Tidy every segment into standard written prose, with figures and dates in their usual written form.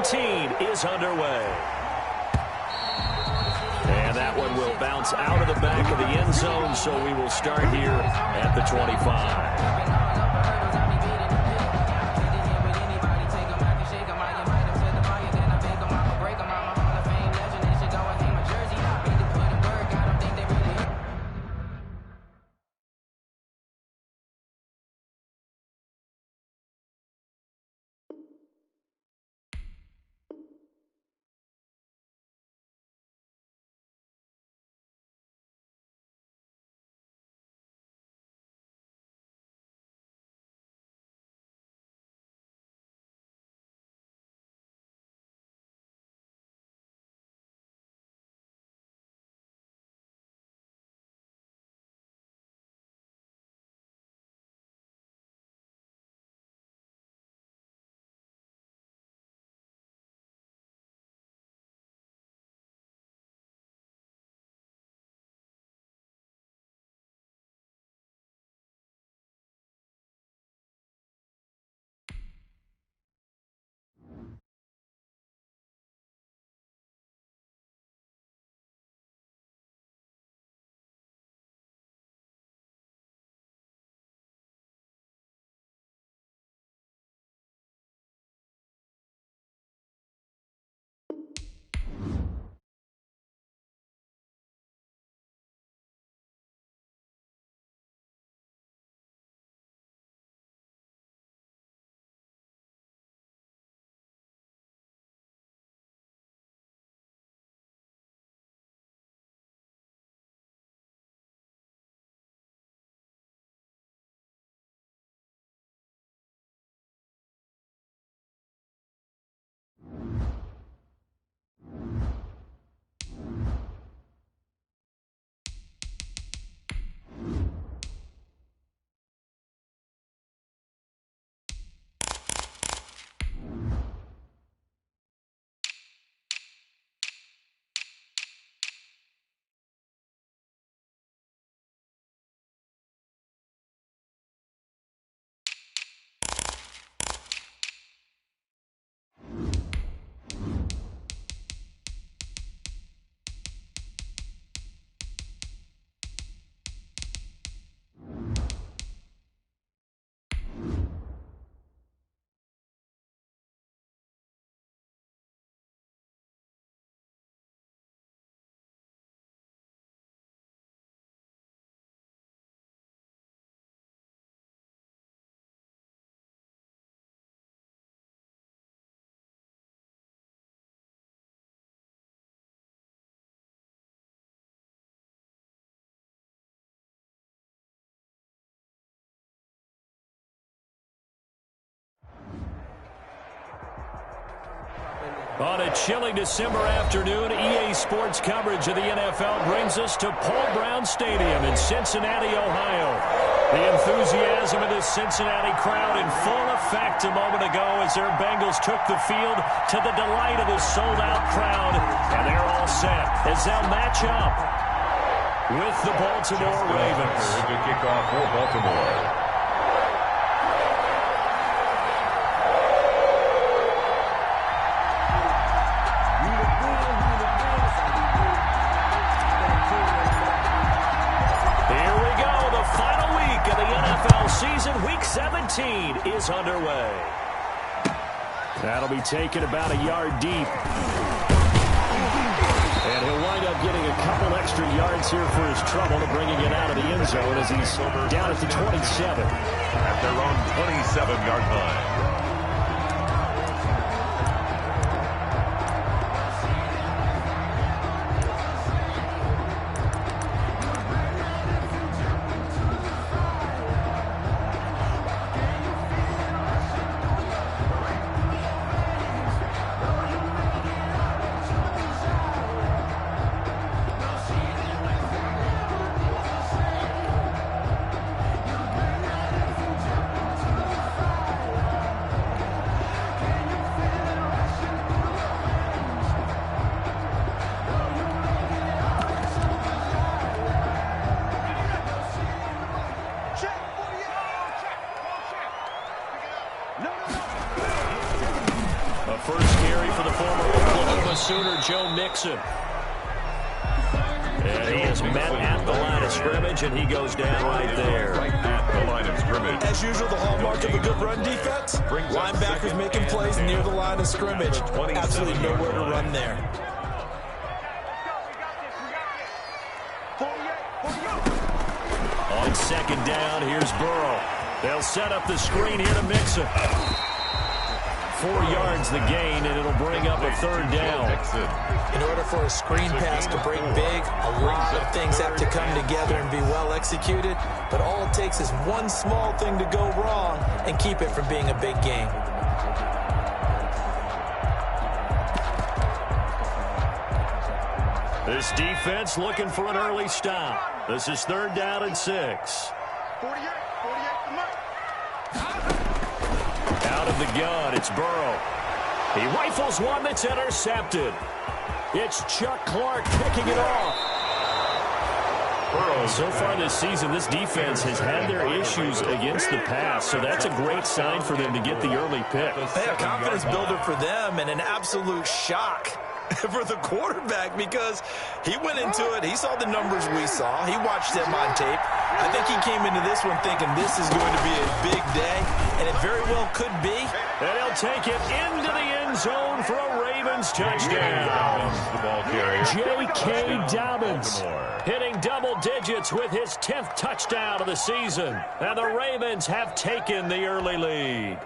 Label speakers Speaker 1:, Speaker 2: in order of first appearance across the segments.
Speaker 1: 17 is underway. And that one will bounce out of the back of the end zone, so we will start here at the 25. On a chilly December afternoon, EA Sports coverage of the NFL brings us to Paul Brown Stadium in Cincinnati, Ohio. The enthusiasm of this Cincinnati crowd in full effect a moment ago as their Bengals took the field to the delight of the sold-out crowd. And they're all set as they'll match up with the Baltimore Ravens.
Speaker 2: To kick off for Baltimore.
Speaker 1: Season Week 17 is underway. That'll be taken about a yard deep. And he'll wind up getting a couple extra yards here for his trouble to bringing it out of the end zone as he's down at the 27.
Speaker 2: At their own 27-yard line.
Speaker 1: The first carry for the former Oklahoma Sooner, Joe Mixon. And he is met at the line of scrimmage, and he goes down right there.
Speaker 2: Right at the line of scrimmage.
Speaker 3: As usual, the hallmark of a good run defense, linebackers making plays near the line of scrimmage. Absolutely nowhere to run there.
Speaker 1: On second down, here's Burrow. They'll set up the screen here to Mixon. 4 yards the gain, and it'll bring up a third down.
Speaker 3: In order for a screen pass to break big, a lot of things have to come together and be well executed, but all it takes is one small thing to go wrong and keep it from being a big game.
Speaker 1: This defense looking for an early stop. This is 3rd down and 6. Out of the gun, it's Burrow. He rifles one that's intercepted. It's Chuck Clark picking it off. So far this season, this defense has had their issues against the pass, so that's a great sign for them to get the early pick.
Speaker 3: Hey, a confidence builder for them and an absolute shock for the quarterback because he went into it. He saw the numbers we saw. He watched them on tape. I think he came into this one thinking this is going to be a big day, and it very well could be.
Speaker 1: And he'll take it into the end zone for a Ravens touchdown. J.K. Dobbins hitting double digits with his 10th touchdown of the season. And the Ravens have taken the early lead.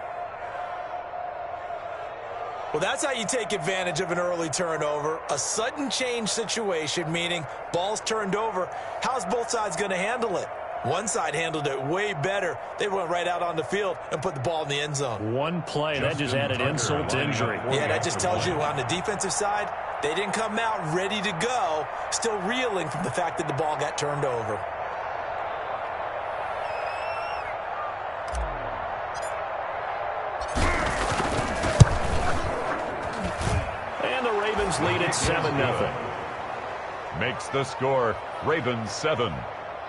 Speaker 3: Well, that's how you take advantage of an early turnover. A sudden change situation, meaning ball's turned over. How's both sides going to handle it? One side handled it way better. They went right out on the field and put the ball in the end zone.
Speaker 1: One play, that just added insult to injury.
Speaker 3: Yeah, that just tells you on the defensive side, they didn't come out ready to go, still reeling from the fact that the ball got turned over.
Speaker 1: Lead at 7-0.
Speaker 2: Makes the score Ravens 7,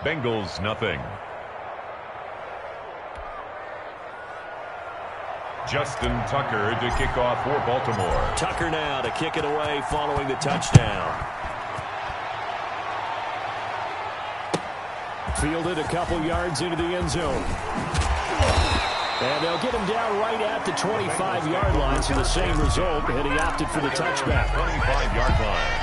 Speaker 2: Bengals nothing. Justin Tucker to kick off for Baltimore.
Speaker 1: Tucker now to kick it away following the touchdown. Fielded a couple yards into the end zone. And they'll get him down right at the 25-yard line, so the same result, and he opted for the touchback.
Speaker 2: 25-yard line.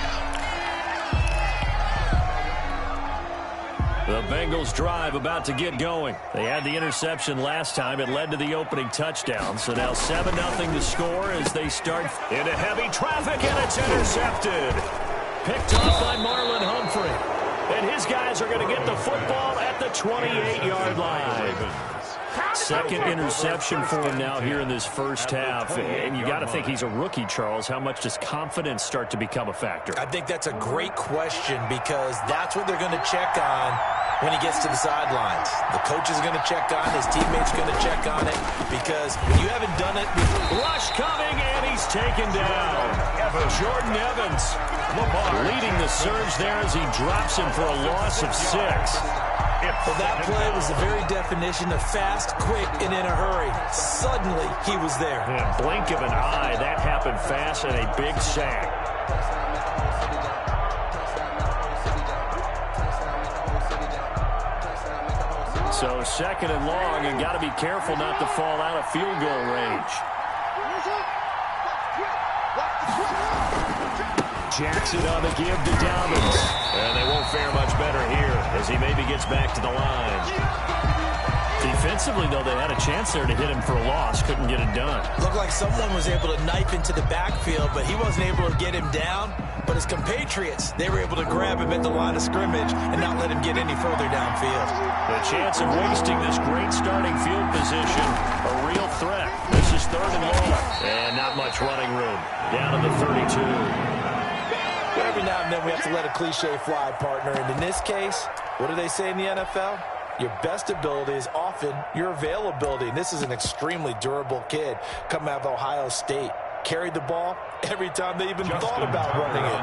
Speaker 1: The Bengals drive about to get going. They had the interception last time. It led to the opening touchdown. So now 7-0 to score as they start into heavy traffic, and it's intercepted. Picked off by Marlon Humphrey. And his guys are going to get the football at the 28-yard line. Second interception for him now here in this first half. And you got to think he's a rookie, Charles. How much does confidence start to become a factor?
Speaker 3: I think that's a great question because that's what they're going to check on when he gets to the sidelines. The coach is going to check on, his teammates going to check on it because when you haven't done it before.
Speaker 1: Rush coming, and he's taken down. Jordan Evans leading the surge there as he drops him for a loss of 6.
Speaker 3: Well, that play was the very definition of fast, quick, and in a hurry. Suddenly, he was there.
Speaker 1: Yeah, blink of an eye, that happened fast and a big sack. So second and long, and got to be careful not to fall out of field goal range. Jackson on the give to Dobbins. And they won't fare much better here as he maybe gets back to the line. Defensively, though, they had a chance there to hit him for a loss. Couldn't get it done.
Speaker 3: Looked like someone was able to knife into the backfield, but he wasn't able to get him down. But his compatriots, they were able to grab him at the line of scrimmage and not let him get any further downfield.
Speaker 1: The chance of wasting this great starting field position, a real threat. This is third and long. And not much running room. Down to the 32.
Speaker 3: Every now and then we have to let a cliche fly, partner. And in this case, what do they say in the NFL? Your best ability is often your availability. And this is an extremely durable kid coming out of Ohio State. Carried the ball every time they even thought about running it.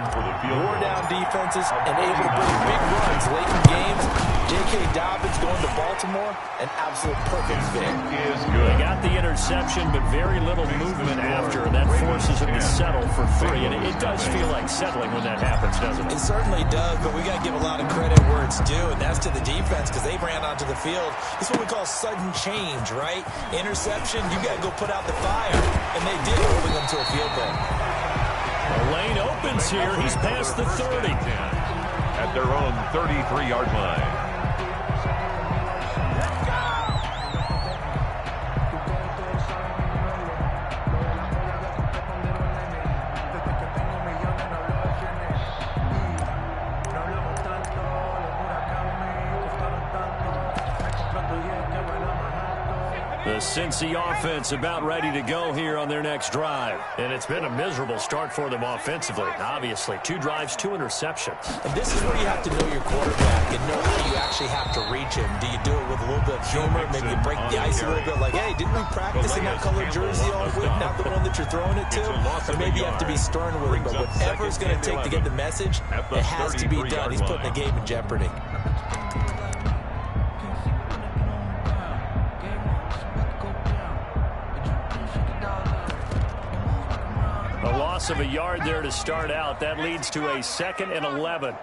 Speaker 3: Wore down defenses and able to bring big runs late in games. J.K. Dobbins going to Baltimore, an absolute perfect fit.
Speaker 1: They got the interception. interception, but very little movement after. That forces him to settle for 3. And it does feel like settling when that happens, doesn't it?
Speaker 3: It certainly does, but we got to give a lot of credit where it's due, and that's to the defense because they ran onto the field. It's what we call sudden change, right? Interception, you got to go put out the fire, and they did, holding them to a field goal.
Speaker 1: The lane opens here. He's past the 30.
Speaker 2: At their own 33-yard line.
Speaker 1: The Cincy offense about ready to go here on their next drive. And it's been a miserable start for them offensively. Obviously, 2 drives, 2 interceptions.
Speaker 3: And this is where you have to know your quarterback and know how you actually have to reach him. Do you do it with a little bit of humor? Maybe you break the ice a little bit like, hey, didn't we practice in that colored jersey all week? Not the one that you're throwing it to? Or maybe you have to be stern with him. But whatever it's going to take to get the message, it has to be done. He's putting the game in jeopardy.
Speaker 1: Loss of a yard there to start out. That leads to a 2nd and 11.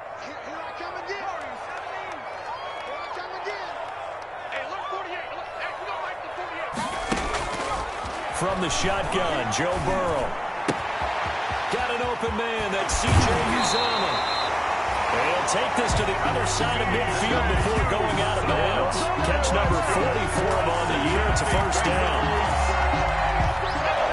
Speaker 1: From the shotgun, Joe Burrow. Got an open man. That's C.J. Uzomah. He'll take this to the other side of midfield before going out of bounds. Catch number 40 for him on the year. It's a first down.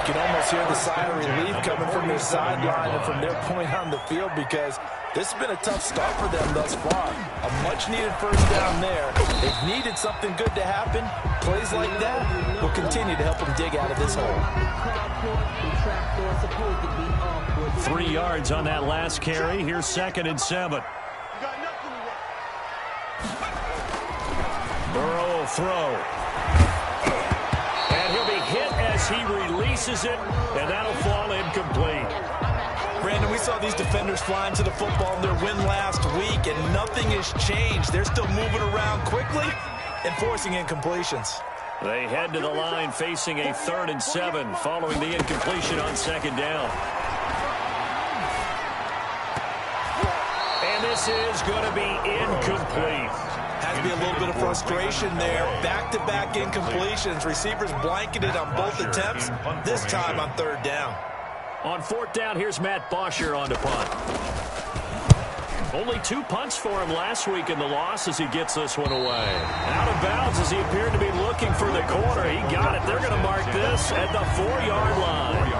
Speaker 3: You can almost hear the sigh of relief coming from their sideline and from their point on the field because this has been a tough start for them thus far. A much-needed first down there. They've needed something good to happen. Plays like that will continue to help them dig out of this hole.
Speaker 1: 3 yards on that last carry. Here's 2nd and 7. Burrow will throw. And he'll be hit as he releases it, and that'll fall incomplete.
Speaker 3: Brandon, we saw these defenders flying to the football in their win last week, and nothing has changed. They're still moving around quickly and forcing incompletions.
Speaker 1: They head to the line facing a 3rd and 7 following the incompletion on 2nd down. And this is going to be incomplete.
Speaker 3: Has to be a little bit of frustration there. Back-to-back incompletions. Receivers blanketed on both attempts, this time on 3rd down.
Speaker 1: On 4th down, here's Matt Bosher on to punt. Only 2 punts for him last week in the loss as he gets this one away. Out of bounds as he appeared to be looking for the corner. He got it. They're going to mark this at the 4-yard line.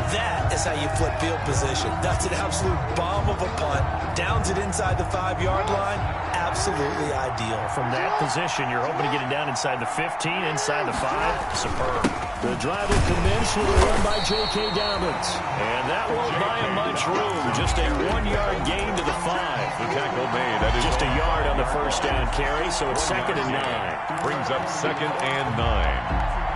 Speaker 3: That is how you flip field position. That's an absolute bomb of a punt. Downs it inside the 5-yard line. Absolutely ideal.
Speaker 1: From that position, you're hoping to get it down inside the 15, inside the 5. Superb. The drive will commence with a run by J.K. Dobbins. And that won't buy him much room. Just a 1-yard gain to the 5.
Speaker 2: The tackle made. That is
Speaker 1: just a yard on the first down carry, so it's 2nd and 9.
Speaker 2: Brings up 2nd and 9.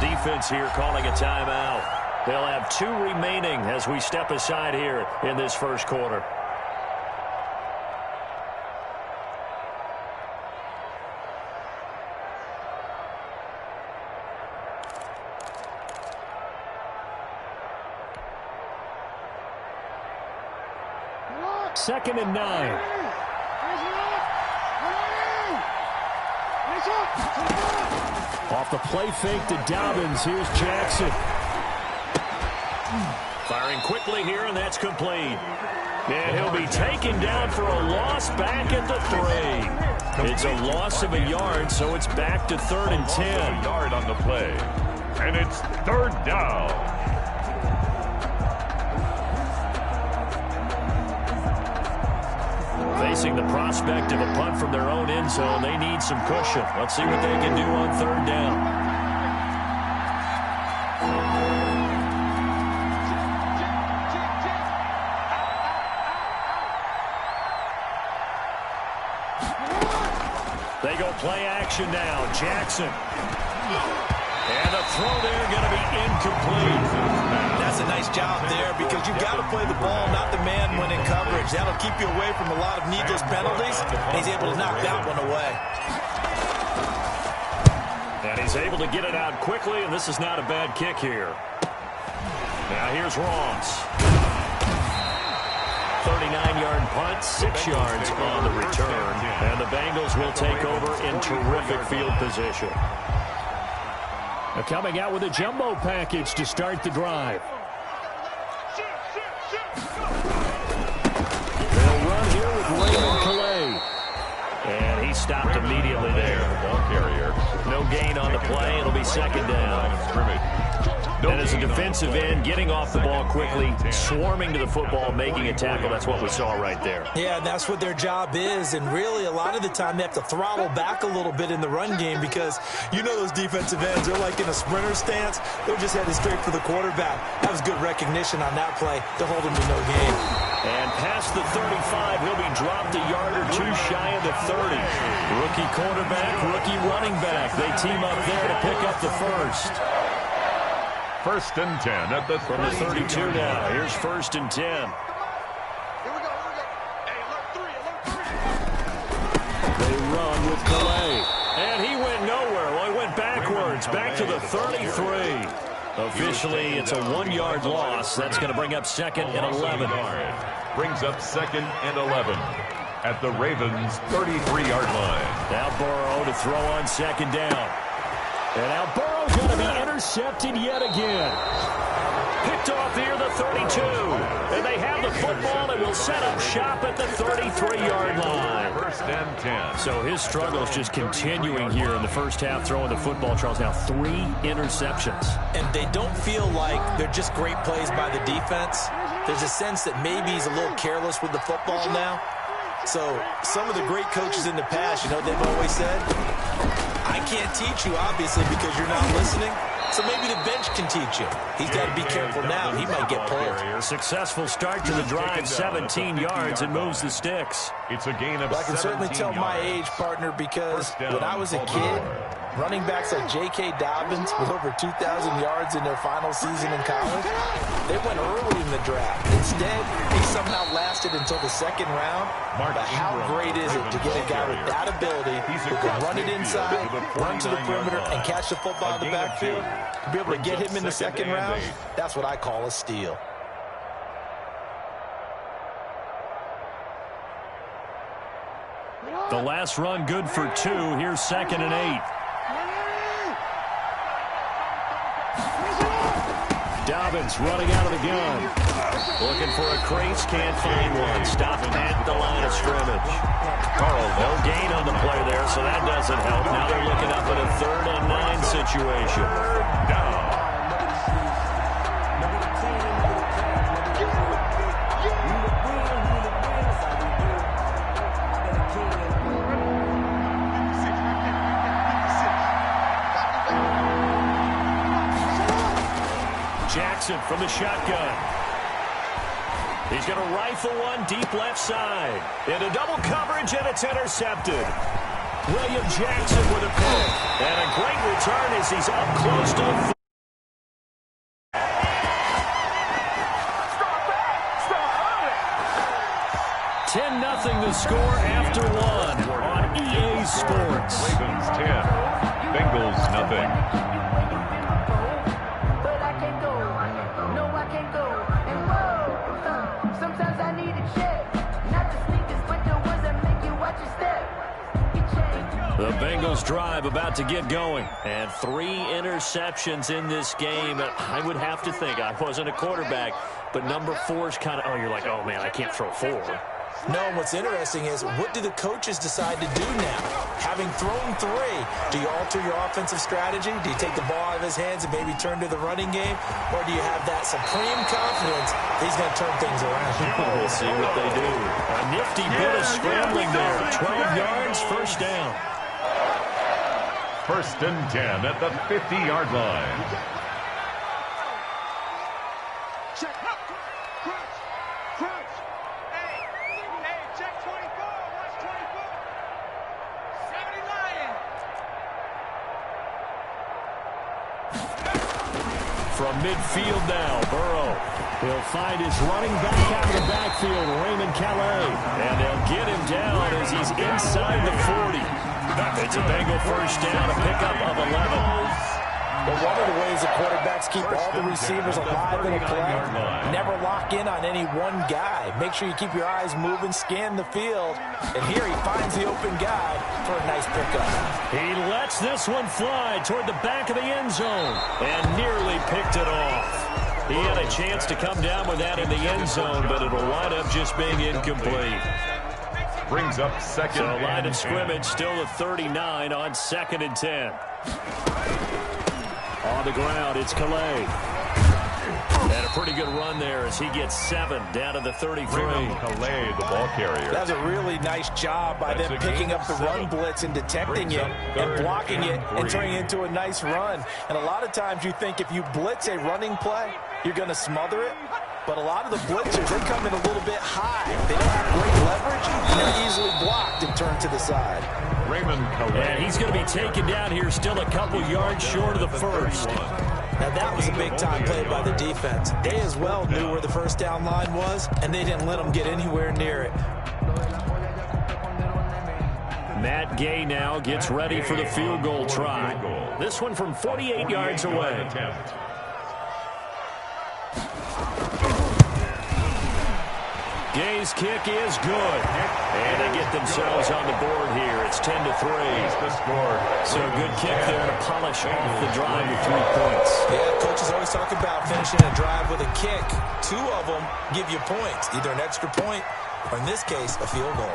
Speaker 1: Defense here calling a timeout. They'll have 2 remaining as we step aside here in this first quarter. Second and 9. Off the play fake to Dobbins. Here's Jackson. Firing quickly here, and that's complete. And he'll be taken down for a loss back at the 3. It's a loss of a yard, so it's back to 3rd and 10.
Speaker 2: A yard on the play. And it's 3rd down.
Speaker 1: Facing the prospect of a punt from their own end zone, they need some cushion. Let's see what they can do on 3rd down. They go play action now. Jackson. And the throw there going to be incomplete.
Speaker 3: That's a nice job there because you've got to play the ball, not the man when in coverage. That'll keep you away from a lot of needless penalties, and he's able to knock that one away.
Speaker 1: And he's able to get it out quickly, and this is not a bad kick here. Now here's Ross. 39-yard punt, 6 yards on the return. And the Bengals will take over in terrific field position. Now coming out with a jumbo package to start the drive. They'll run here with Raymond Calais. And he stopped immediately there.
Speaker 2: Ball carrier.
Speaker 1: No gain on the play. It'll be second down. And as a defensive end, getting off the ball quickly, swarming to the football, making a tackle, that's what we saw right there.
Speaker 3: Yeah, that's what their job is, and really a lot of the time they have to throttle back a little bit in the run game because you know those defensive ends, they're like in a sprinter stance. They're just headed straight for the quarterback. That was good recognition on that play to hold him to no gain.
Speaker 1: And past the 35, he'll be dropped a yard or two shy of the 30. Rookie quarterback, rookie running back. They team up there to pick up the first.
Speaker 2: First and 10 at the
Speaker 1: From the 32 now. Here's first and 10.
Speaker 4: Here we go. Hey, alert 3.
Speaker 1: They run with Calais. And he went nowhere. Well, he went backwards. Back to the 33. Officially, it's a 1-yard loss. That's going to bring up second and 11.
Speaker 2: Brings up second and 11 at the Ravens' 33-yard line.
Speaker 1: Now Burrow to throw on second down. And now Burrow's going to be intercepted yet again. Picked off here, the 32. And they have the football and will set up shop at the 33-yard line.
Speaker 2: First and 10.
Speaker 1: So his struggle is just continuing here in the first half, throwing the football, Charles. Now 3 interceptions.
Speaker 3: And they don't feel like they're just great plays by the defense. There's a sense that maybe he's a little careless with the football now. So some of the great coaches in the past, you know, they've always said, I can't teach you, obviously, because you're not listening. So maybe the bench can teach you. He's got to be careful now. He might get pulled.
Speaker 1: Successful start to the drive, 17 yards, and moves the sticks.
Speaker 2: It's a gain of 17
Speaker 3: I can certainly tell my age, partner, because when I was a kid, running backs like J.K. Dobbins with over 2,000 yards in their final season in college, they went early in the draft. Instead, he somehow lasted until the second round. But how great is it to get a guy with that ability who can run it inside, run to the perimeter, and catch the football in the backfield? To be able to get him in the second round, that's what I call a steal.
Speaker 1: The last run good for 2. Here's second and 8. Dobbins running out of the gun. Looking for a crease, can't find one. Stopped at the line of scrimmage. No gain on the play there, so that doesn't help. Now they're looking up at a 3rd and 9 situation. Jackson from the shotgun. He's going to rifle one deep left side. Into double coverage, and it's intercepted. William Jackson with a pick. And a great return as he's up close to the 10-0 the score after 1 on EA Sports.
Speaker 2: Ravens 10, Bengals nothing. The Bengals drive about to get going. And 3 interceptions in this game. I would have to think, I wasn't a quarterback, but number 4 is kind of, you're like, oh, man, I can't throw 4.
Speaker 3: No, what's interesting is, what do the coaches decide to do now? Having thrown 3, do you alter your offensive strategy? Do you take the ball out of his hands and maybe turn to the running game? Or do you have that supreme confidence he's going to turn things around?
Speaker 1: We'll see what they do. A nifty bit of scrambling there. 12 yards, first down.
Speaker 2: First and 10 at the 50-yard line.
Speaker 4: Check. Crunch. Hey, check 24. Watch 24. 79.
Speaker 1: From midfield now, Burrow. He'll find his running back out of the backfield, Raymond Calais. And they'll get him down as he's inside the 40. It's a Bengal first down, a pickup of 11.
Speaker 3: But one of the ways the quarterbacks keep all the receivers alive in a play, never lock in on any one guy. Make sure you keep your eyes moving, scan the field. And here he finds the open guy for a nice pickup.
Speaker 1: He lets this one fly toward the back of the end zone and nearly picked it off. He had a chance to come down with that in the end zone, but it'll wind up just being incomplete.
Speaker 5: Brings up second.
Speaker 1: So line of scrimmage still at 39 on 2nd and 10. On the ground, it's Calais. And a pretty good run there as he gets 7 down to the 33.
Speaker 5: Calais, the ball carrier.
Speaker 3: That's a really nice job by them picking up the run blitz and detecting it and blocking it and turning it into a nice run. And a lot of times you think if you blitz a running play, you're going to smother it. But a lot of the blitzers, they come in a little bit high. They don't have great leverage, and they're easily blocked and turned to the side.
Speaker 5: Raymond Calais.
Speaker 1: And he's going to be taken down here still a couple yards short of the first.
Speaker 3: Now that was a big-time play by the defense. They as well knew where the first down line was, and they didn't let them get anywhere near it.
Speaker 1: Matt Gay now gets ready for the field goal try. This one from 48 yards away. Gay's kick is good. And they get themselves on the board here. It's 10-3. So a good kick there to polish off the drive with 3 points.
Speaker 3: Yeah, coaches always talk about finishing a drive with a kick. 2 of them give you points, either an extra point or, in this case, a field goal.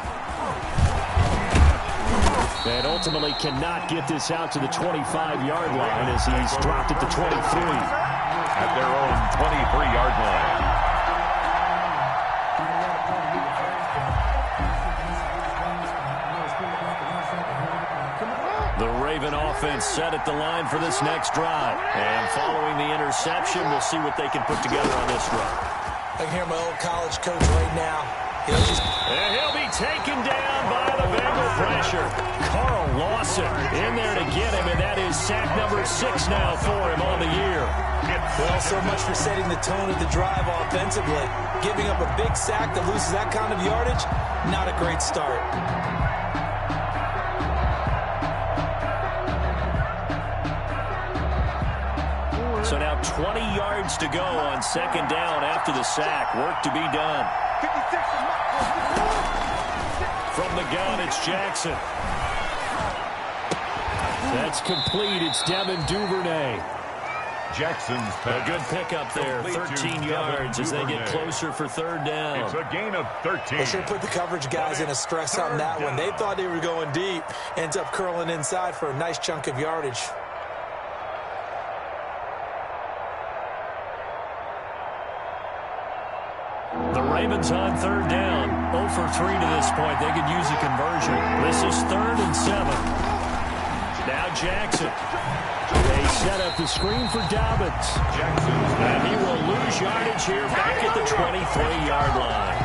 Speaker 1: And ultimately cannot get this out to the 25-yard line as he's dropped at the 23.
Speaker 5: At their own 23-yard line.
Speaker 1: The Raven offense set at the line for this next drive. And following the interception, we'll see what they can put together on this run.
Speaker 3: I can hear my old college coach right now.
Speaker 1: And he'll be taken down by the Bengal pressure. Carl Lawson in there to get him, and that is sack number 6 now for him on the year.
Speaker 3: Well, so much for setting the tone of the drive offensively. Giving up a big sack that loses that kind of yardage, not a great start.
Speaker 1: So now 20 yards to go on 2nd down after the sack. Work to be done. From the gun, it's Jackson. That's complete. It's Devin Duvernay.
Speaker 5: Jackson's
Speaker 1: a good pickup there. 13 yards as they get closer for 3rd down.
Speaker 5: It's a gain of 13.
Speaker 3: They should put the coverage guys in a stress on that one. They thought they were going deep. Ends up curling inside for a nice chunk of yardage.
Speaker 1: The Ravens on 3rd down. 0 for 3 to this point. They could use a conversion. This is 3rd and 7. Now Jackson. They set up the screen for Dobbins. And he will lose yardage here back at the 23-yard line.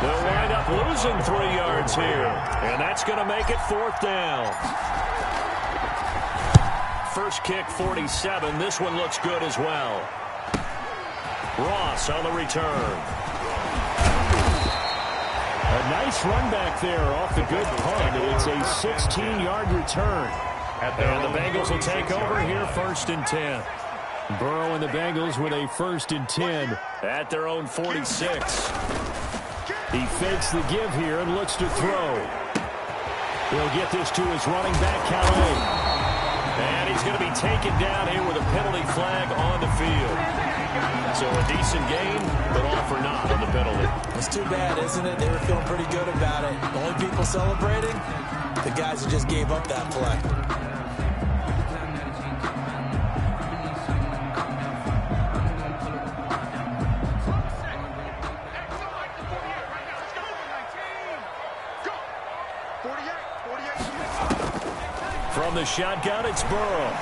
Speaker 1: They'll wind up losing 3 yards here. And that's going to make it 4th down. First kick, 47. This one looks good as well. Ross on the return. A nice run back there off the good punt. It's a 16-yard return. And the Bengals will take over here 1st and 10. Burrow and the Bengals with a 1st and 10 at their own 46. He fakes the give here and looks to throw. He'll get this to his running back, Calais. And he's going to be taken down here with a penalty flag on the field. So a decent gain, but all for naught on the penalty.
Speaker 3: It's too bad, isn't it? They were feeling pretty good about it. The only people celebrating, the guys who just gave up that play.
Speaker 1: From the shotgun, it's Burrow.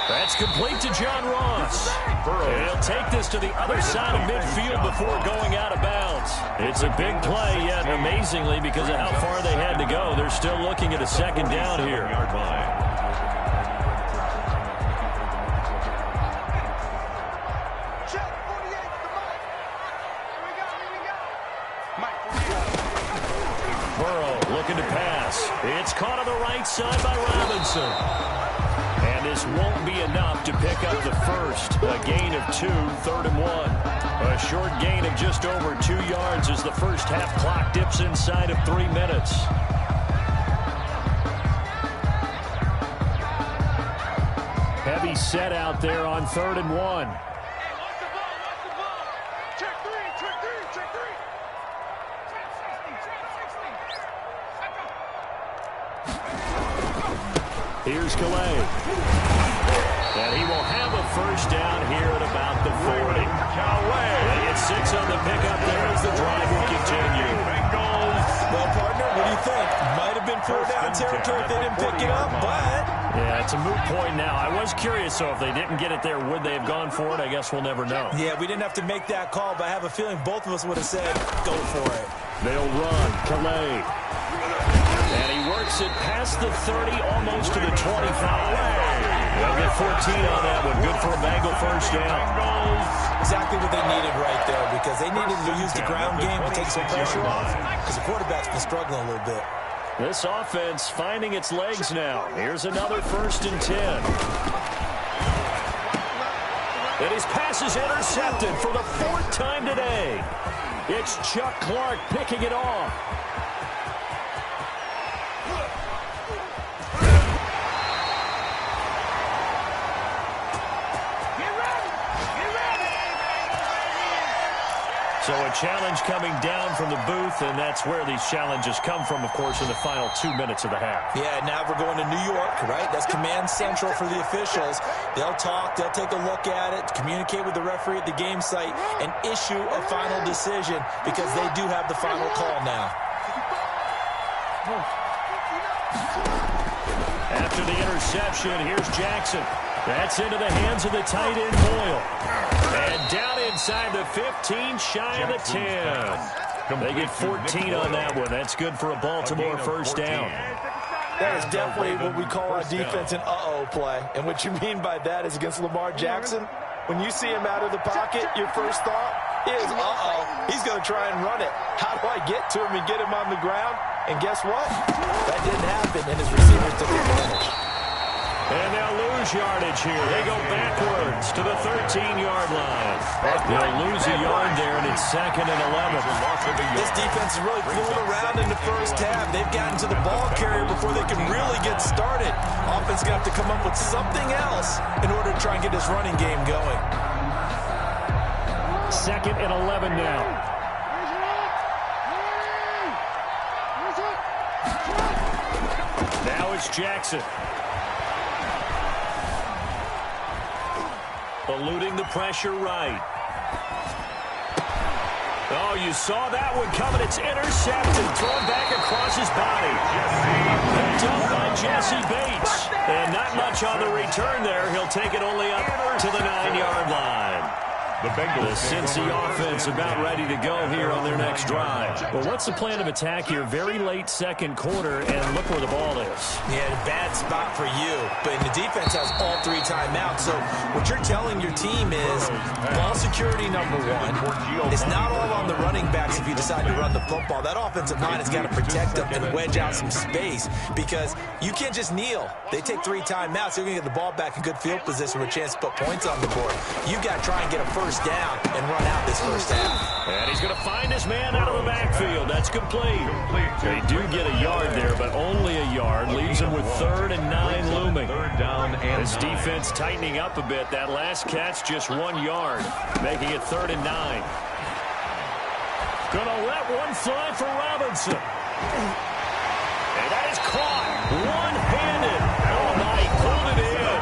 Speaker 1: That's complete to John Ross. And he'll take this to the other side of midfield before going out of bounds. It's a big play, yet amazingly, because of how far they had to go, they're still looking at a 2nd down here. Burrow looking to pass. It's caught on the right side by Robinson. And this won't be enough to pick up the first. A gain of 2, 3rd and 1. A short gain of just over 2 yards as the first half clock dips inside of 3 minutes. Heavy set out there on 3rd and 1. Here's Calais. And he will have a first down here at about the 40. They get 6 on the pickup there as the drive will continue.
Speaker 3: Well, partner, what do you think? Might have been 4-down territory if they didn't pick it up, but...
Speaker 1: Yeah, it's a moot point now. I was curious, so if they didn't get it there, would they have gone for it? I guess we'll never know.
Speaker 3: Yeah, we didn't have to make that call, but I have a feeling both of us would have said, go for it.
Speaker 1: They'll run. Calais. And he works it past the 30, almost to the 25. They'll get 14 on that one. Good for a Bengal first down.
Speaker 3: Exactly what they needed right there, because they needed to use the ground game to take some pressure off, because the quarterback's been struggling a little bit.
Speaker 1: This offense finding its legs now. Here's another 1st and 10. And his pass is intercepted for the 4th time today. It's Chuck Clark picking it off. So a challenge coming down from the booth, and that's where these challenges come from, of course, in the final 2 minutes of the half.
Speaker 3: Yeah, now we're going to New York, right? That's command central for the officials. They'll talk, they'll take a look at it, communicate with the referee at the game site, and issue a final decision because they do have the final call now.
Speaker 1: After the interception, here's Jackson. That's into the hands of the tight end, Boyle. And down inside the 15, shy of the 10. They get 14 on that one. That's good for a Baltimore first down.
Speaker 3: That is definitely what we call on defense an uh-oh play. And what you mean by that is against Lamar Jackson, when you see him out of the pocket, your first thought is, uh-oh, he's going to try and run it. How do I get to him and get him on the ground? And guess what? That didn't happen, and his receivers took advantage.
Speaker 1: And they'll lose yardage here. They go backwards to the 13-yard line. They'll lose a yard there, and it's 2nd and 11.
Speaker 3: This defense is really fooling around in the first half. They've gotten to the ball carrier before they can really get started. Offense is going to have to come up with something else in order to try and get this running game going.
Speaker 1: 2nd and 11 now. Now it's Jackson. Eluding the pressure right. Oh, you saw that one coming. It's intercepted. Thrown back across his body. Picked up by Jesse Bates. And not much on the return there. He'll take it only up to the 9-yard line. The Cincy offense about ready to go here on their next drive. Well, what's the plan of attack here? Very late 2nd quarter, and look where the ball is.
Speaker 3: Yeah, bad spot for you. But the defense has all 3 timeouts. So what you're telling your team is ball security number 1. It's not all on the running backs if you decide to run the football. That offensive line has got to protect them and wedge out some space because you can't just kneel. They take 3 timeouts. They're going to get the ball back in good field position with a chance to put points on the board. You've got to try and get a first down and run out this first half.
Speaker 1: And he's going to find his man out of the backfield. That's complete. They do get a yard there, but only a yard. Leaves him with 3rd and 9 looming. This defense tightening up a bit. That last catch, just 1 yard, making it 3rd and 9. Going to let one fly for Robinson. And that is caught. One-handed. Oh, my, he pulled it in.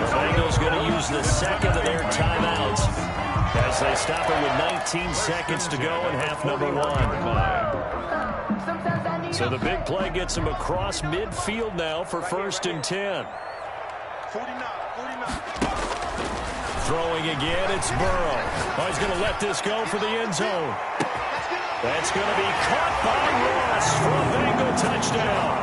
Speaker 1: The Bengals going to use the 2nd of their timeouts as they stop it with 19 seconds to go in half number 1. So the big play gets him across midfield now for 1st and 10.
Speaker 4: 49.
Speaker 1: Throwing again, it's Burrow. Oh, he's going to let this go for the end zone. That's going to be caught by Ross for a Bengal touchdown.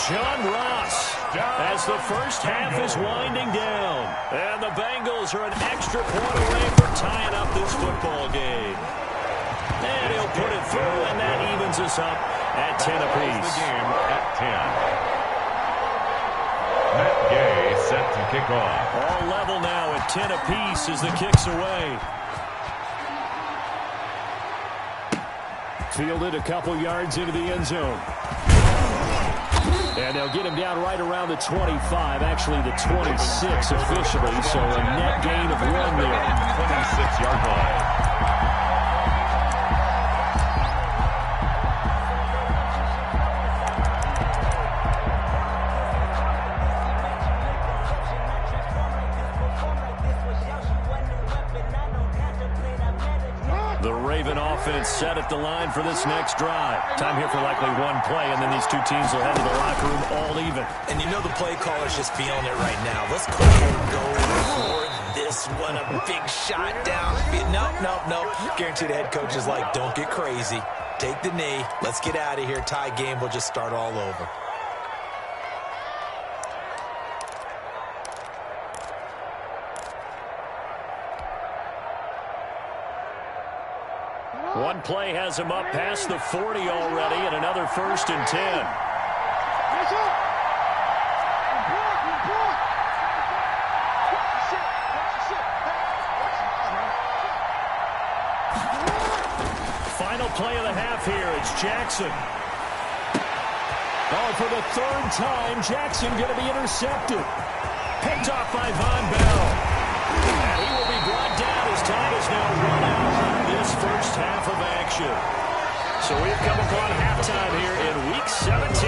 Speaker 1: John Ross, as the first half is winding down. And the Bengals are an extra point away from tying up this football game. And he'll put it through, and that evens
Speaker 2: brings us up at 10 apiece.
Speaker 5: The game at 10. Matt Gay set to kick off.
Speaker 2: All level now at 10 apiece as the kick's away.
Speaker 1: Fielded a couple yards into the end zone. And they'll get him down right around the 25, actually the 26 officially, so a net gain of 1 there.
Speaker 5: 26-yard line.
Speaker 2: Offense set at the line for this next drive. Time here for likely one play, and then these two teams will head to the locker room all even.
Speaker 3: And you know the play caller's just feeling it right now. Let's go ahead and go for this one. A big shot down. No. Guaranteed the head coach is like, don't get crazy. Take the knee. Let's get out of here. Tie game. We'll just start all over.
Speaker 2: One play has him up past the 40 already, and another 1st and 10. Final play of the half here. It's Jackson.
Speaker 1: Oh, for the 3rd time, Jackson going to be intercepted. Picked off by Von Bell.
Speaker 2: And he will be brought down as time is now run out this first half of action. So we've come upon halftime here in Week 17.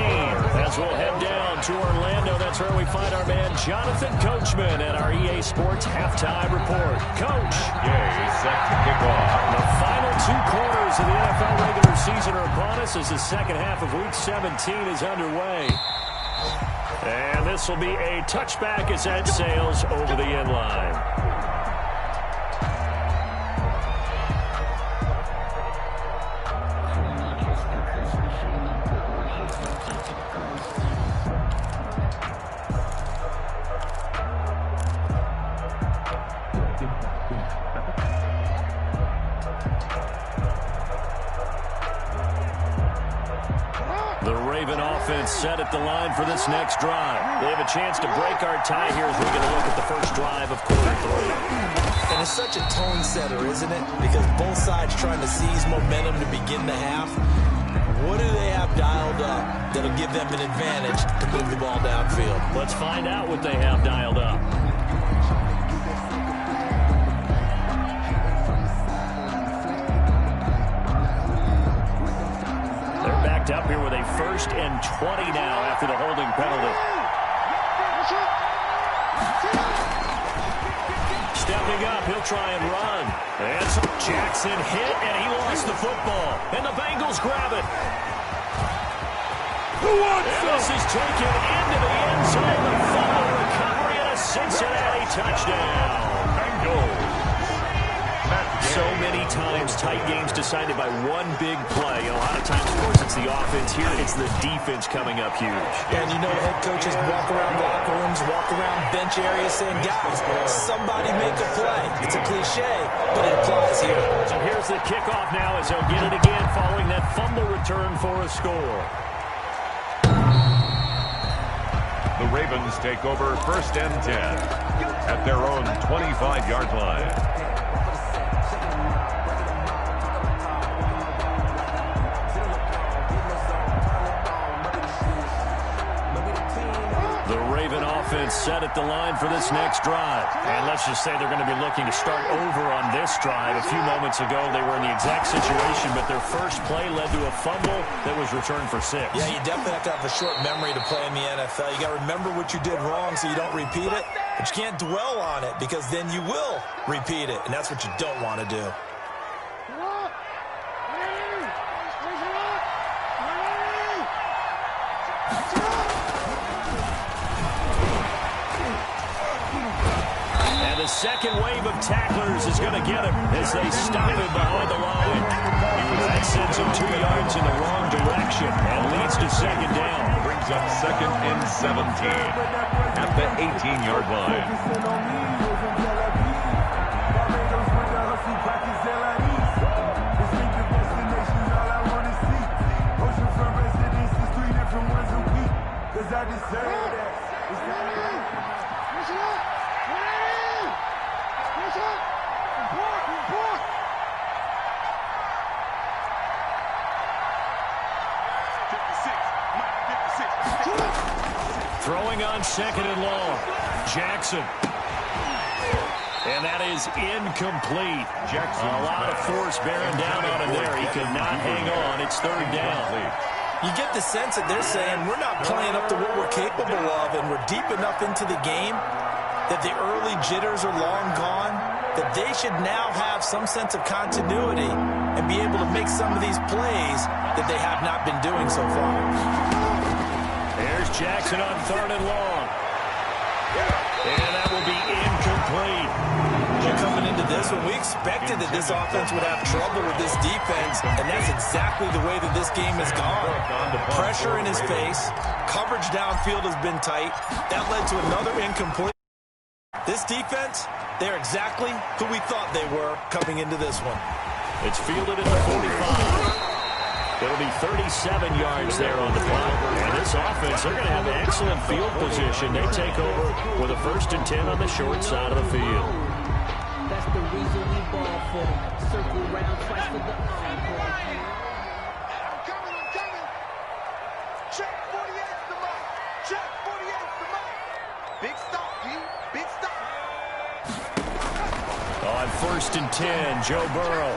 Speaker 2: As we'll head down to Orlando, that's where we find our man Jonathan Coachman at our EA Sports Halftime Report. Coach.
Speaker 5: Gay set to kick off.
Speaker 2: The final 2 quarters of the NFL regular season are upon us as the second half of Week 17 is underway. And this will be a touchback as that sails over the end line. Set at the line for this next drive. They have a chance to break our tie here as we're going to look at the first drive of quarter 3.
Speaker 3: And it's such a tone setter, isn't it? Because both sides trying to seize momentum to begin the half. What do they have dialed up that'll give them an advantage to move the ball downfield?
Speaker 2: Let's find out what they have dialed up. Up here with a 1st and 20 now after the holding penalty. Stepping up, he'll try and run. And Jackson hit, and he lost the football. And the Bengals grab it. And this is taken into the end zone. The fumble recovery and a Cincinnati touchdown.
Speaker 5: Bengals.
Speaker 2: So many times tight games decided by one big play. A lot of times, of course, it's the offense. Here, it's the defense coming up huge.
Speaker 3: And you know the head coaches walk around locker rooms, walk around bench areas saying, guys, somebody make a play. It's a cliche, but it applies here.
Speaker 2: So here's the kickoff now as they'll get it again following that fumble return for a score.
Speaker 5: The Ravens take over 1st and 10 at their own 25-yard line.
Speaker 2: Offense set at the line for this next drive. And let's just say they're going to be looking to start over on this drive. A few moments ago, they were in the exact situation, but their first play led to a fumble that was returned for 6.
Speaker 3: Yeah, you definitely have to have a short memory to play in the NFL. You got to remember what you did wrong so you don't repeat it, but you can't dwell on it because then you will repeat it, and that's what you don't want to do.
Speaker 2: The second wave of tacklers is going to get him as they stop him behind the line. That sends him 2 yards in the wrong direction and leads to 2nd down.
Speaker 5: Brings up 2nd and 17 at the 18-yard line.
Speaker 1: Throwing on second and long. Jackson. And that is incomplete.
Speaker 5: Jackson.
Speaker 1: A lot of force bearing down on him there. He could not hang on. It's third down.
Speaker 3: You get the sense that they're saying we're not playing up to what we're capable of, and we're deep enough into the game that the early jitters are long gone, that they should now have some sense of continuity and be able to make some of these plays that they have not been doing so far.
Speaker 1: There's Jackson on third and long. And that will be incomplete.
Speaker 3: Well, coming into this one, we expected that this offense would have trouble with this defense, and that's exactly the way that this game has gone. Pressure in his face. Coverage downfield has been tight. That led to another incomplete. This defense, they're exactly who we thought they were coming into this one.
Speaker 1: It's fielded at the 45. It'll be 37 yards there on the clock. And this offense, they're going to have excellent field position. They take over with a 1st and 10 on the short side of the field.
Speaker 6: That's the reason we ball for. Circle round twice for the encore.
Speaker 4: I'm coming. Check 48's the mark. Check 48's the mark. Big stop, D. Big stop.
Speaker 1: On 1st and 10, Joe Burrow.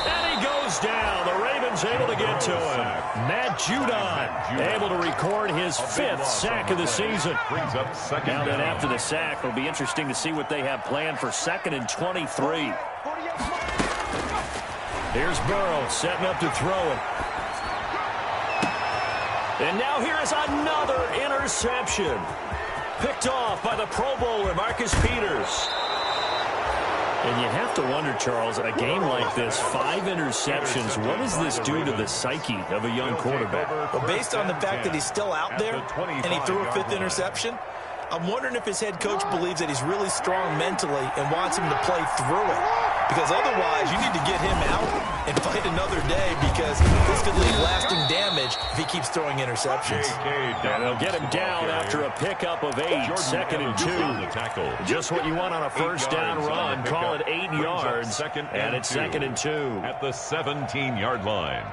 Speaker 1: And he goes down. The Ravens able to get to him. Matt Judon able to record his 5th sack of the season.
Speaker 5: Brings up second
Speaker 1: Now then,
Speaker 5: down.
Speaker 1: after the sack, it'll be interesting to see what they have planned for 2nd and 23. Here's Burrow setting up to throw it. And now here is another interception. Picked off by the Pro Bowler, Marcus Peters. And you have to wonder, Charles, a game like this, 5 interceptions, what does this do to the psyche of a young quarterback?
Speaker 3: But based on the fact that he's still out there and he threw a 5th interception, I'm wondering if his head coach believes that he's really strong mentally and wants him to play through it. Because otherwise, you need to get him out and fight another day, because this could leave lasting damage if he keeps throwing interceptions.
Speaker 1: And they'll get him down after a pickup of 8, 2nd and 2. Just what you want on a 1st down run. Call it 8 yards, and it's 2nd and 2.
Speaker 5: At the 17-yard line.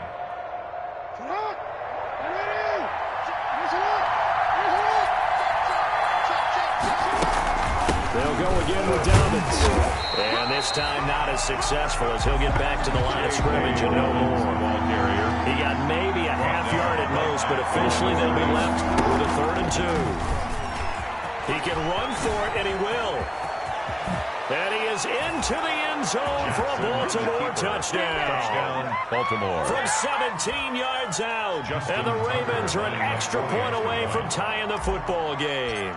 Speaker 1: They'll go again with Dobbins. And this time not as successful, as he'll get back to the line of scrimmage and no more. He got maybe a half yard at most, but officially they'll be left with a 3rd and 2. He can run for it, and he will. And he is into the end zone for a Baltimore touchdown.
Speaker 5: Baltimore.
Speaker 1: From 17 yards out. And the Ravens are an extra point away from tying the football game.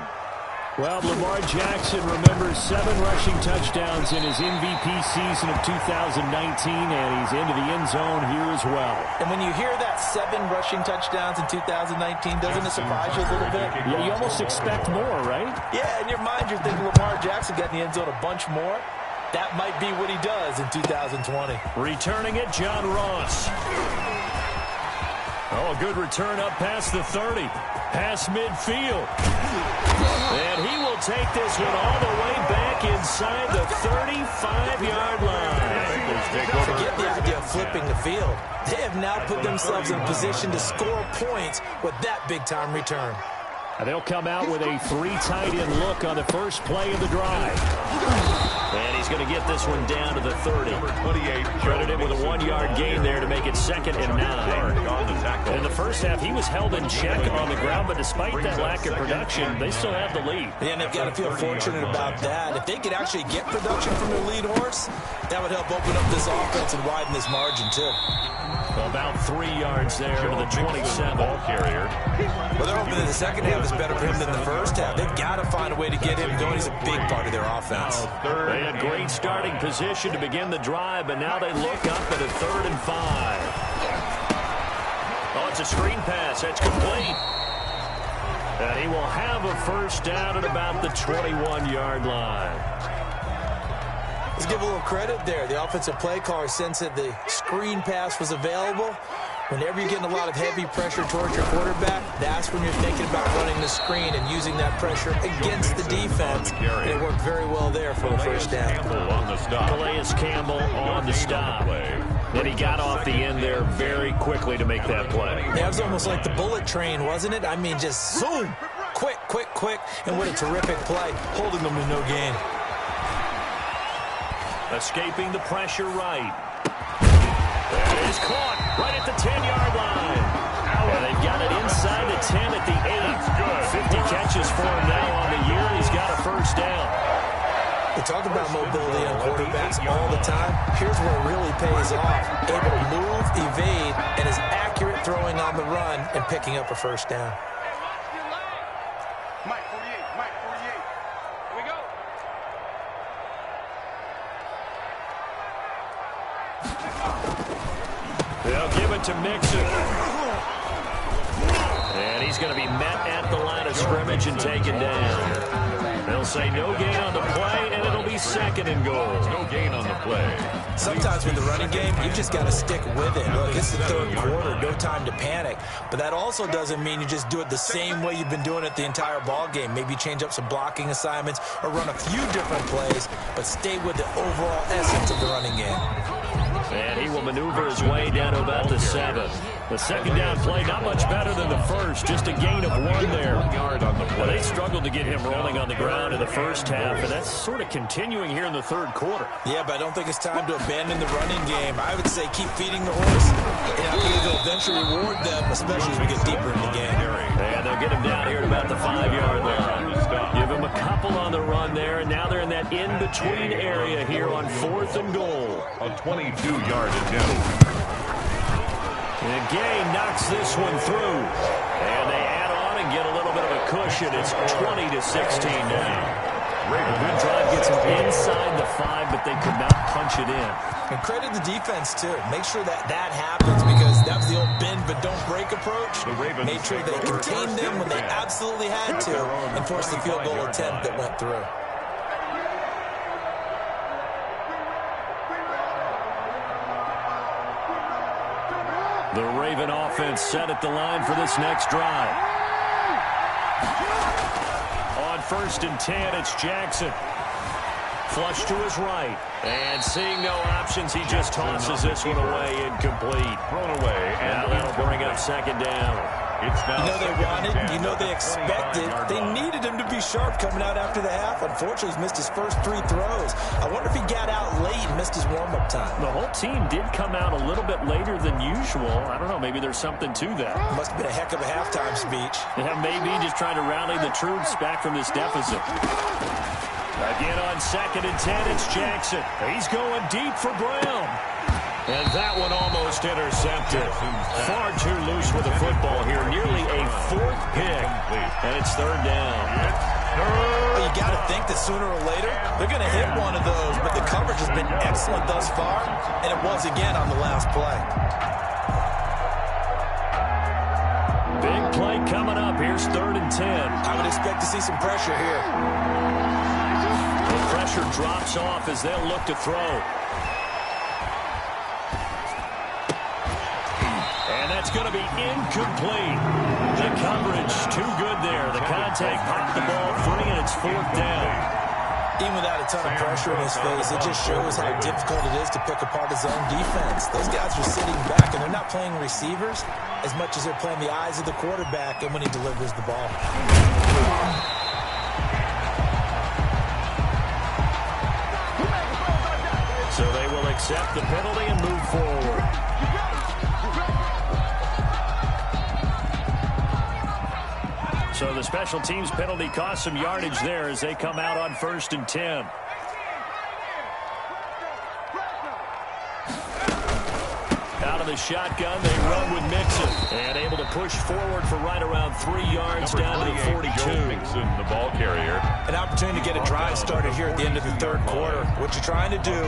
Speaker 1: Well, Lamar Jackson remembers 7 rushing touchdowns in his MVP season of 2019, and he's into the end zone here as well.
Speaker 3: And when you hear that 7 rushing touchdowns in 2019, doesn't it surprise you a little bit?
Speaker 1: Yeah, you almost expect more, right?
Speaker 3: Yeah, in your mind you're thinking Lamar Jackson got in the end zone a bunch more. That might be what he does in 2020.
Speaker 1: Returning it, John Ross. Oh, a good return up past the 30. Past midfield. And he will take this one all the way back inside the 35-yard line.
Speaker 3: Forget the idea of flipping the field. They have now put themselves in a position to score points with that big-time return.
Speaker 1: And they'll come out with a 3 tight end look on the first play of the drive. And he's going to get this one down to the 30. Credited with a 1-yard gain there to make it 2nd and 9. In the first half, he was held in check on the ground, but despite that lack of production, they still have the lead.
Speaker 3: And they've got to feel fortunate about that. If they could actually get production from their lead horse, that would help open up this offense and widen this margin, too.
Speaker 1: About 3 yards there to the 27.
Speaker 5: Ball carrier.
Speaker 3: Well, they're hoping that the second half is better for him than the first half. They've got to find a way to get him going. He's a big part of their offense.
Speaker 1: They had great starting position to begin the drive, but now they look up at a 3rd and 5. Oh, it's a screen pass. That's complete. And he will have a 1st down at about the 21-yard line.
Speaker 3: Let's give a little credit there. The offensive play caller sensed that the screen pass was available, Whenever you're getting a lot of heavy pressure towards your quarterback, that's when you're thinking about running the screen and using that pressure against the defense. And it worked very well there for the first down.
Speaker 1: Calais Campbell on the stop. And he got off the end there very quickly to make that play.
Speaker 3: Yeah, it was almost like the bullet train, wasn't it? I mean, just zoom, quick, quick, quick. And what a terrific play, holding them to no gain.
Speaker 1: Escaping the pressure right. That is caught right at the 10-yard line. And they've got it inside the 10 at the 8. 50 catches for him now on the year. He's got a first down.
Speaker 3: We talk about mobility on quarterbacks all the time. Here's where it really pays off. Able to move, evade, and is accurate throwing on the run and picking up a first down.
Speaker 4: Mike 48, Mike 48. Here we go.
Speaker 1: They'll give it to Mixon. And he's going to be met at the line of scrimmage and taken down. They'll say no gain on the play, and it'll be second and goal.
Speaker 5: No gain on the play.
Speaker 3: Sometimes with the running game, you just got to stick with it. Look, it's the third quarter, no time to panic. But that also doesn't mean you just do it the same way you've been doing it the entire ball game. Maybe change up some blocking assignments or run a few different plays, but stay with the overall essence of the running game.
Speaker 1: And he will maneuver his way down to about the 7. The second down play, not much better than the first. Just a gain of 1 there.
Speaker 5: 1 yard on the play.
Speaker 1: They struggled to get him rolling on the ground in the first half, and that's sort of continuing here in the third quarter.
Speaker 3: Yeah, but I don't think it's time to abandon the running game. I would say keep feeding the horse. And I think it'll eventually reward them, especially as we get deeper in the game.
Speaker 1: And they'll get him down here at about the 5-yard line. Give him a couple on the run there, and now they're in that in-between area here on 4th and goal.
Speaker 5: A 22-yard attempt.
Speaker 1: And Gay knocks this one through. And they add on and get a little bit of a cushion. It's 20-16 now. A good drive gets them inside the 5, but they could not punch it in.
Speaker 3: And credit the defense, too. Make sure that happens, because that was the old bend but don't break approach. Made sure they contained them when they absolutely had to and forced the field goal attempt that went through.
Speaker 1: The Raven offense set at the line for this next drive. On 1st and 10, it's Jackson. Flush to his right. And seeing no options, he just tosses this one away, incomplete.
Speaker 5: Thrown away.
Speaker 1: And that'll bring up second down.
Speaker 5: It's now
Speaker 3: you know they wanted, you know they expected. They needed him to be sharp coming out after the half. Unfortunately, he's missed his first 3 throws. I wonder if he got out late and missed his warm-up time.
Speaker 1: The whole team did come out a little bit later than usual. I don't know, maybe there's something to that.
Speaker 3: Must have been a heck of a halftime speech.
Speaker 1: Yeah, maybe just trying to rally the troops back from this deficit. Again on 2nd and 10, it's Jackson. He's going deep for Brown. And that one almost intercepted. Far too loose with the football here. Nearly a 4th pick. And it's 3rd down.
Speaker 3: Well, you got to think that sooner or later, they're going to hit one of those. But the coverage has been excellent thus far. And it was again on the last play.
Speaker 1: Big play coming up. Here's 3rd and 10.
Speaker 3: I would expect to see some pressure here.
Speaker 1: The pressure drops off as they'll look to throw. And that's going to be incomplete. The coverage too good there. The contact popped the ball free, and it's 4th down.
Speaker 3: Even without a ton of pressure in his face, it just shows how difficult it is to pick apart his own defense. Those guys are sitting back, and they're not playing receivers as much as they're playing the eyes of the quarterback and when he delivers the ball.
Speaker 1: So they will accept the penalty and move forward. So the special teams penalty cost some yardage there as they come out on 1st and 10. Out of the shotgun, they run with Mixon. And able to push forward for right around 3 yards down to the 42.
Speaker 5: Mixon, the ball carrier.
Speaker 3: An opportunity to get a drive started here at the end of the 3rd quarter. What you're trying to do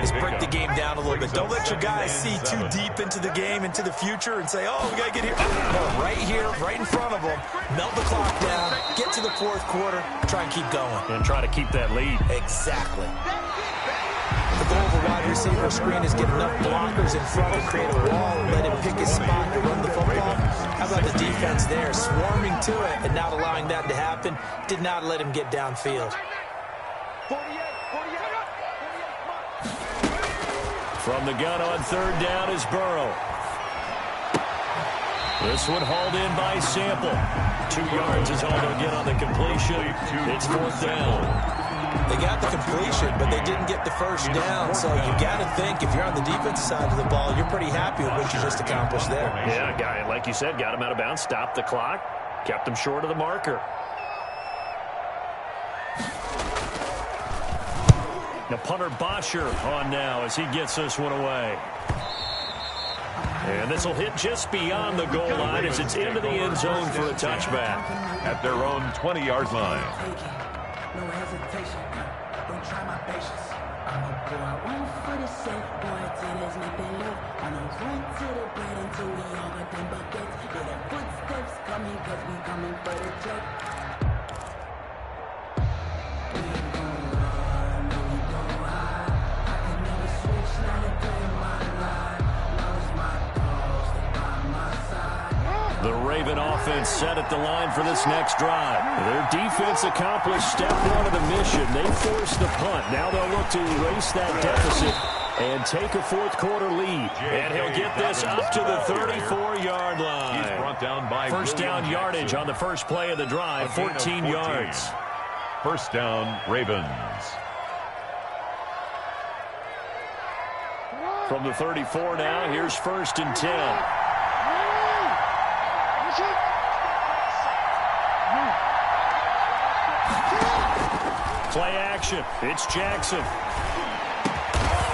Speaker 3: is break the game down a little bit. Don't let your guys see too deep into the game, into the future, and say, oh, we got to get here. No, right here, right in front of them. Melt the clock down, get to the 4th quarter, try and keep going.
Speaker 1: And try to keep that lead.
Speaker 3: Exactly. The goal of a wide receiver screen is get enough blockers in front to create a wall and let him pick his spot to run the football. How about the defense there, swarming to it and not allowing that to happen? Did not let him get downfield.
Speaker 4: 48.
Speaker 1: From the gun on third down is Burrow. This one hauled in by Sample. 2 yards is all they'll get on the completion. It's fourth down.
Speaker 3: They got the completion, but they didn't get the first down. So you got to think if you're on the defensive side of the ball, you're pretty happy with what you just accomplished there.
Speaker 2: Yeah, guy, like you said, got him out of bounds, stopped the clock, kept him short of the marker.
Speaker 1: Now punter Bosher on now as he gets this one away. And this will hit just beyond the goal line as it's into the end zone for a touchback.
Speaker 5: At their own 20-yard line.
Speaker 6: No hesitation. Don't try my patience. I'm a boy, one for the sake. Boy, till there's nothing left. I'm a run to the bread until we all got them buckets. Yeah, the footsteps coming, cause we coming for the check. We ain't gon' run, no, we gon' hide. I can never switch, now they play my line. Lost my dogs, they by my side.
Speaker 1: The Raven offense set at the line for this next drive. Their defense accomplished step one of the mission. They forced the punt. Now they'll look to erase that deficit and take a fourth quarter lead. And he'll get this up to the 34-yard line.
Speaker 5: He's brought down by
Speaker 1: first down
Speaker 5: William
Speaker 1: yardage
Speaker 5: Jackson.
Speaker 1: on the first play of the drive, 14 yards.
Speaker 5: First down, Ravens.
Speaker 1: From the 34 now, here's first and 10. Play action. It's Jackson.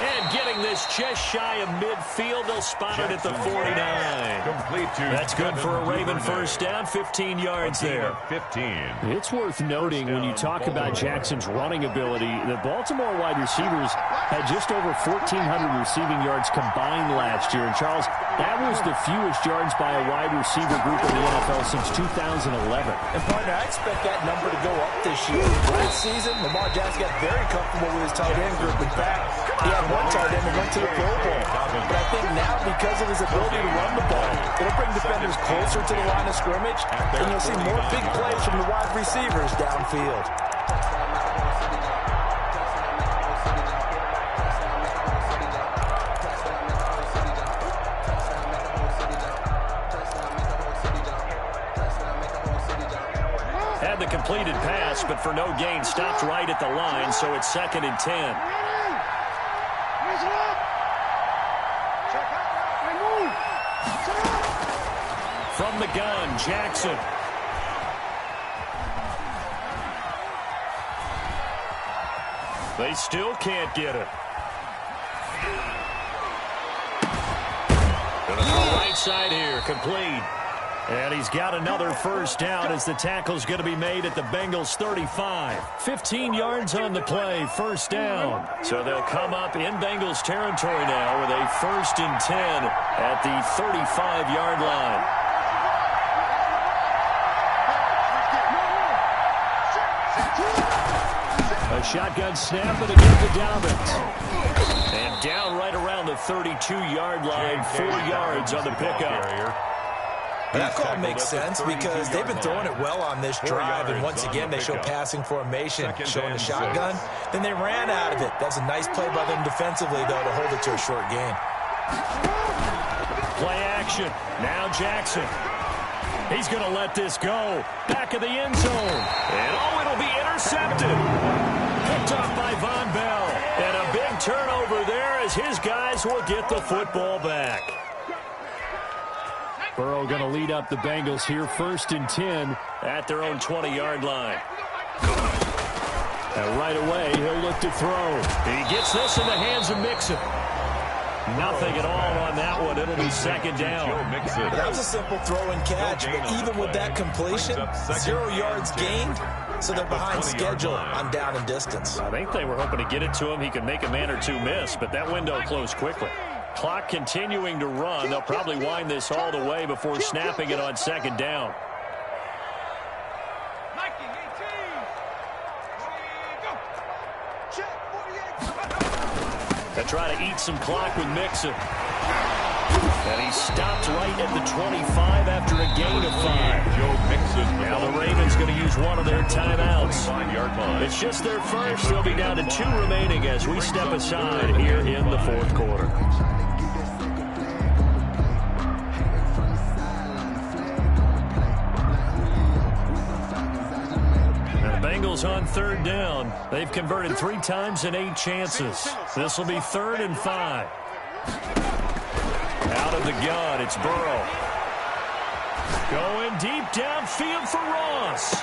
Speaker 1: And getting this just shy of midfield. They'll spot it at the 49.
Speaker 5: Complete to
Speaker 1: That's good for a Raven first down. 15 yards there.
Speaker 5: 15.
Speaker 1: It's worth noting when you talk about Jackson's running ability, the Baltimore wide receivers had just over 1,400 receiving yards combined last year. And Charles, that was the fewest yards by a wide receiver group in the NFL since 2011.
Speaker 3: And partner, I expect that number to go up this year. Last season, Lamar Jackson got very comfortable with his tight end group. In fact, he had one tight end that went to the Pro Bowl. But I think now, because of his ability to run the ball, it'll bring defenders closer to the line of scrimmage, and you'll see more big plays from the wide receivers downfield.
Speaker 1: Had the completed pass, but for no gain, stopped right at the line, so it's second and 10. From the gun, Jackson. They still can't get it. Gonna throw right side here, complete. And he's got another first down as the tackle's going to be made at the Bengals 35. 15 yards on the play, first down. So they'll come up in Bengals territory now with a first and 10 at the 35-yard line. A shotgun snap and a get to Dobbins. And down right around the 32-yard line, 4 yards on the pickup.
Speaker 3: That call makes sense because they've been throwing it well on this drive, and once again they show passing formation, showing the shotgun. Then they ran out of it. That's a nice play by them defensively, though, to hold it to a short gain.
Speaker 1: Play action. Now Jackson. He's going to let this go. Back of the end zone. And it'll be intercepted. Picked off by Von Bell. And a big turnover there as his guys will get the football back. Burrow going to lead up the Bengals here, first and 10 at their own 20-yard line. And right away, he'll look to throw. He gets this in the hands of Mixon. Nothing at all on that one. It'll be second down.
Speaker 3: That was a simple throw and catch, but even with that completion, 0 yards gained, so they're behind schedule on down and distance.
Speaker 1: I think they were hoping to get it to him. He could make a man or two miss, but that window closed quickly. Clock continuing to run. They'll probably wind this all the way before snapping it on second down. They try to eat some clock with Mixon. And he stopped right at the 25 after a gain of 5.
Speaker 5: Joe Mixon.
Speaker 1: Now the Ravens going to use one of their timeouts. It's just their first. They'll be down to 2 remaining as we step aside here in the 4th quarter. Bengals on 3rd down. They've converted 3 times in 8 chances. This will be 3rd and 5. Out of the gun, it's Burrow. Going deep downfield for Ross.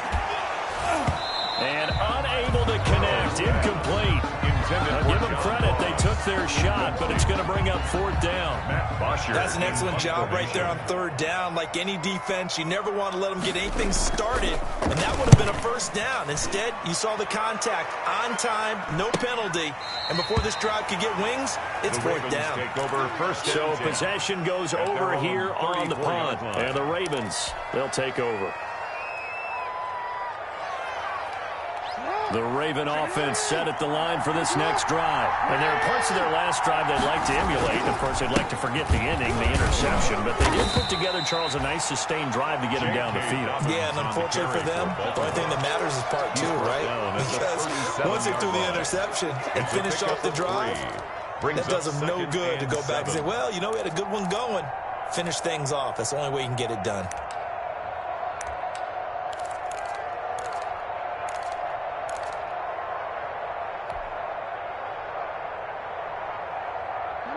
Speaker 1: And unable to connect. Incomplete. Now give them credit. They took their shot, but it's going to bring up 4th down.
Speaker 3: That's an excellent job right there on 3rd down. Like any defense, you never want to let them get anything started, and that would have been a 1st down. Instead, you saw the contact on time, no penalty, and before this drive could get wings, it's 4th down.
Speaker 1: So possession goes over here on the punt, and the Ravens, they'll take over. The Raven offense set at the line for this next drive. And there are parts of their last drive they'd like to emulate. Of course, they'd like to forget the ending, the interception. But they did put together, Charles, a nice sustained drive to get him down the field.
Speaker 3: Yeah, and unfortunately for them, the only thing that matters is part 2, right? Because once they threw the interception and finished off the drive, that does them no good to go back and say, well, you know, we had a good one going. Finish things off. That's the only way you can get it done.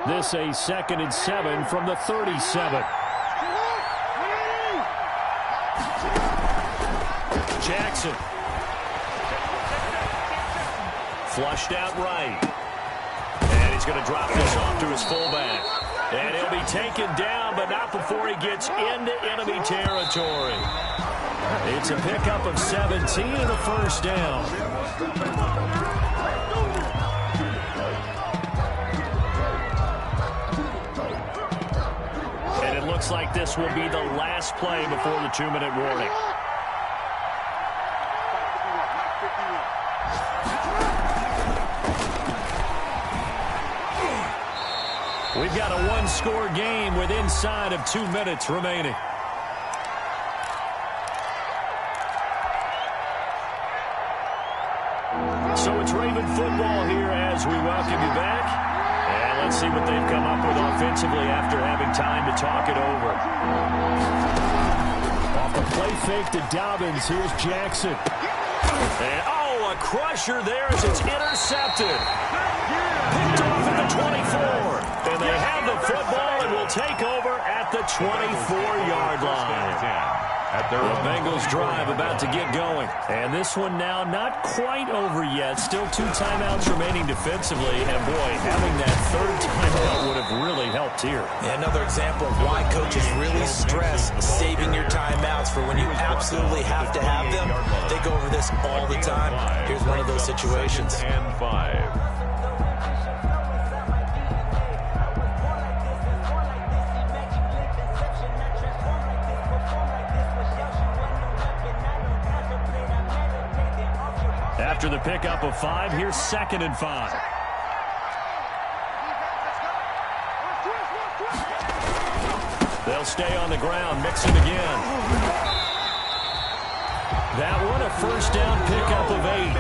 Speaker 1: This a 2nd and 7 from the 37. Jackson. Flushed out right. And he's going to drop this off to his fullback. And he'll be taken down, but not before he gets into enemy territory. It's a pickup of 17 and a 1st down. Looks like this will be the last play before the 2-minute warning. We've got a 1-score game with inside of 2 minutes remaining. So it's Raven football here as we welcome you back. And let's see what they've come up with offensively after having time to talk it over. Off the play fake to Dobbins. Here's Jackson. And, a crusher there as it's intercepted. Picked off at the 24. And they have the football and will take over at the 24-yard line. The Bengals drive about to get going. And this one now not quite over yet. Still 2 timeouts remaining defensively. And, boy, having that 3rd timeout would have really helped here.
Speaker 3: Yeah, another example of why coaches really stress saving your timeouts for when you absolutely have to have them. They go over this all the time. Here's one of those situations.
Speaker 5: And 5.
Speaker 1: After the pickup of 5, here's 2nd and 5. They'll stay on the ground, Mixon again. That one a 1st down pickup of 8.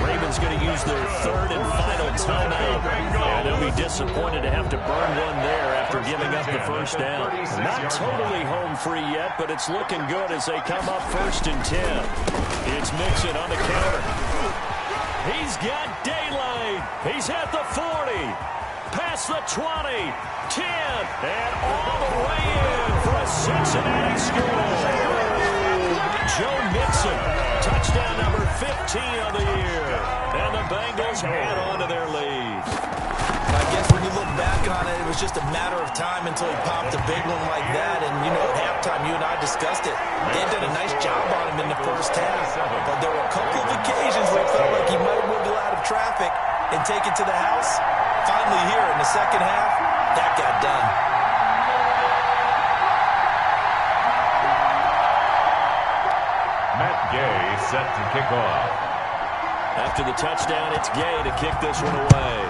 Speaker 1: The Ravens going to use their 3rd and final timeout. And they'll be disappointed to have to burn one there after giving up the 1st down. Not totally home free yet, but it's looking good as they come up 1st and 10. It's Mixon on the counter. He's got daylight. He's at the 40. Past the 20. 10. And all the way in for a Cincinnati score. Joe Mixon. Touchdown number 15 of the year. And the Bengals add on to their lead.
Speaker 3: I guess when you look back on it, it was just a matter of time until he popped a big one like that. And, you know, at halftime, you and I discussed it. They did a nice job on him in the 1st half. But there were a couple of occasions where it felt like he might have wiggled out of traffic and take it to the house. Finally here in the 2nd half, that got done.
Speaker 5: Matt Gay set to kick off.
Speaker 1: After the touchdown, it's Gay to kick this one away.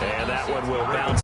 Speaker 2: And that one will bounce